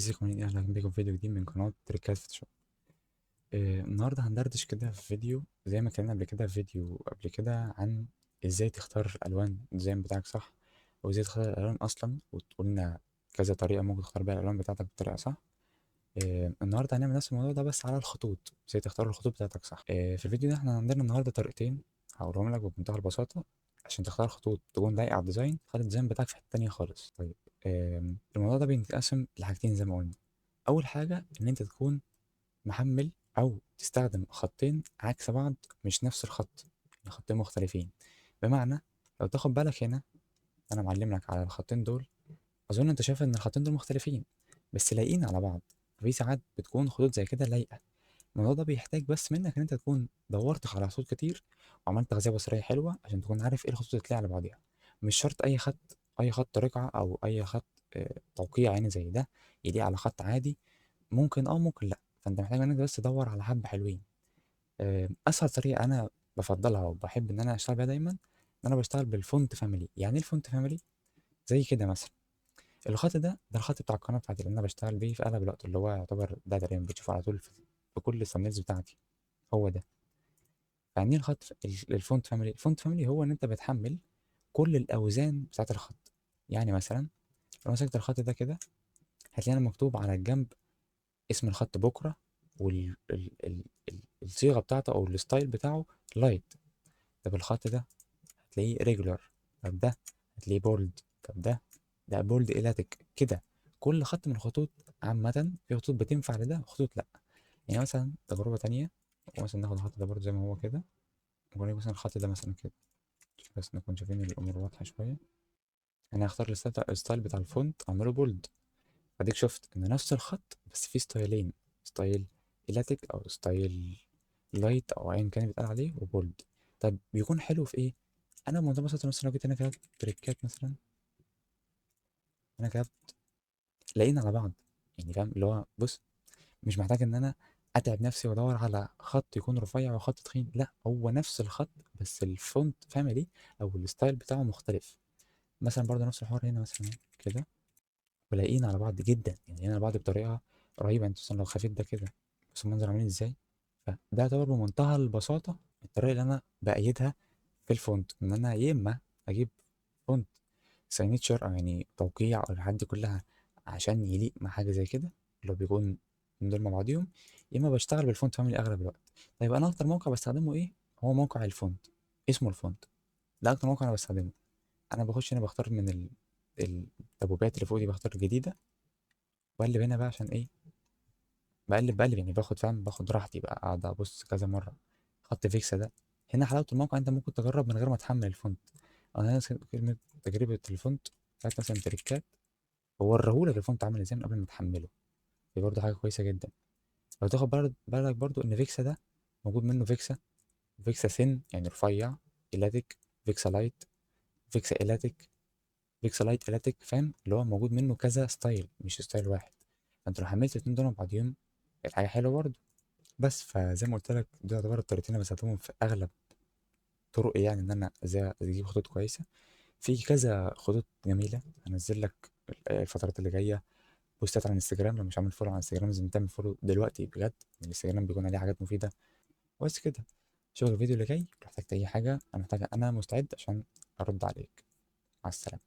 ازيكم عاملين ايه؟ اهلا بيكم في فيديو جديد من قناة تريكات فوتوشوب. النهارده هندردش كده في فيديو زي ما اتكلمنا قبل كده في فيديو قبل كده عن ازاي تختار الالوان الديزاين بتاعك صح، وازاي تختار الالوان اصلا، وقلنا كذا طريقة ممكن تختار بيها الالوان بتاعتك بطريقة صح. النهارده هنعمل نفس الموضوع ده بس على الخطوط، ازاي تختار الخطوط بتاعتك صح. في الفيديو ده احنا عندنا النهارده طريقتين هقولهم لك بمنتهى البساطة عشان تختار خطوط تكون لايقة على الديزاين، تخلي الديزاين بتاعك في حتة تانية خالص. طيب، الموضوع ده بينقسم لحاجتين زي ما قلنا. اول حاجه ان انت تكون محمل او تستخدم خطين عكس بعض، مش نفس الخط، يعني خطين مختلفين. بمعنى لو تاخد بالك هنا انا معلم لك على الخطين دول، اظن انت شايف ان الخطين دول مختلفين بس لايقين على بعض. في ساعات بتكون خطوط زي كده لايقه. الموضوع ده بيحتاج بس منك ان انت تكون دورت على خطوط كتير وعملت تغذيه بصريه حلوه عشان تكون عارف ايه الخطوط اللي تلاقي على بعضيها. مش شرط اي خط، اي خط رقعه او اي خط توقيع يعني زي ده يليق على خط عادي. ممكن ممكن لا، فانت محتاج انك بس تدور على حبه حلوين. اسهل طريقه انا بفضلها وبحب ان انا اشتغل بيها دايما ان انا بشتغل بالفونت فاميلي. يعني ايه الفونت فاميلي؟ زي كده مثلا الخط ده الخط بتاع القناه بتاعتي اللي انا بشتغل بيه في اغلب الوقت، اللي هو يعتبر ده تقريبا بتشوفه على طول في كل الثمنيلز بتاعتي، هو ده. يعني ايه الفونت فاميلي؟ الفونت فاميلي هو ان انت بتحمل كل الاوزان بتاعت الخط. يعني مثلا لو مسكت الخط ده كده هتلاقي مكتوب على الجنب اسم الخط بكرة، والصيغة بتاعته أو الستايل بتاعه لايت. طب الخط ده هتلاقيه ريجولار، طب ده هتلاقيه بولد، طب ده بولد إلاتيك كده. كل خط من الخطوط عامة، في خطوط بتنفع لده وخطوط لأ. يعني مثلا تجربة تانية، مثلا ناخد الخط ده برضه زي ما هو كده، ونقول مثلا الخط ده مثلا كده بس نكون شايفين الأمور واضحة شوية. أنا هختار الستايل بتاع الفونت أعمله بولد. اديك شفت ان نفس الخط بس فيه ستايلين، ستايل إلاتيك او ستايل لايت او ايا كان بيتقال عليه وبولد. طب بيكون حلو في ايه؟ انا بمنتهى البساطه مثلا لو جيت انا كتبت تريكات مثلا، انا كتبت لاقيين على بعض. يعني فاهم اللي هو بص، مش محتاج ان انا اتعب نفسي وادور على خط يكون رفيع وخط تخين، لا هو نفس الخط بس الفونت فاميلي او الستايل بتاعه مختلف. مثلا برضه نفس الحوار هنا مثلا كده، ولايقين على بعض جدا، يعني هنا على بعض بطريقه رهيبه. انت مثلا لو خفيت ده كده بص المنظر عاملين ازاي. فده يعتبر بمنتهى البساطه الطريقه اللي انا بايدها في الفونت، ان انا يا اما اجيب فونت سيجنتشر او يعني توقيع او الحاجات دي كلها عشان يليق مع حاجه زي كده اللي هو بيكون من دول مع بعضيهم، يا اما بشتغل بالفونت فاميلي اغلب الوقت. طيب انا اكتر موقع بستخدمه ايه؟ هو موقع الفونت، اسمه الفونت. ده اكتر موقع انا بستخدمه. انا بخش هنا بختار من التابوبات اللي فوق دي، بختار الجديده واقلب هنا بقى عشان ايه، بقلب يعني باخد فاهم، باخد راحتي بقى قاعد ابص كذا مره. خط فيكسا ده هنا حلاوه الموقع، انت ممكن تجرب من غير ما تحمل الفونت. انا ناس كلمه تجربه الفونت بتاعت مثلا تريكات، ووريهولك الفونت عامل ازاي من قبل ما تحمله. دي برضه حاجه كويسه جدا. لو تاخد بالك برضه ان فيكسا ده موجود منه فيكسا، فيكسا ثين يعني رفيع، إلاتيك، فيكسا لايت، فيكسا إلاتيك، فيكسا لايت إلاتيك، فاهم اللي هو موجود منه كذا ستايل مش ستايل واحد. فانت لو حملت الاتنين دول مع بعضيهم الحاجه حلوه برضه. بس فزي ما قلت لك دول يعتبر الطريقتين اللي بستخدمهم في اغلب طرق، يعني ان انا ازاي اجيب خطوط كويسه. في كذا خطوط جميله هنزل لك الفترات اللي جايه بوستات على الانستجرام. لو مش عامل فولو على الانستجرام لازم تعمل فولو دلوقتي بجد، الانستجرام بيكون عليه حاجات مفيده. بس كده، شوف الفيديو اللي جاي. لو احتجت اي حاجه انا مستعد عشان ارد عليك. مع السلامه.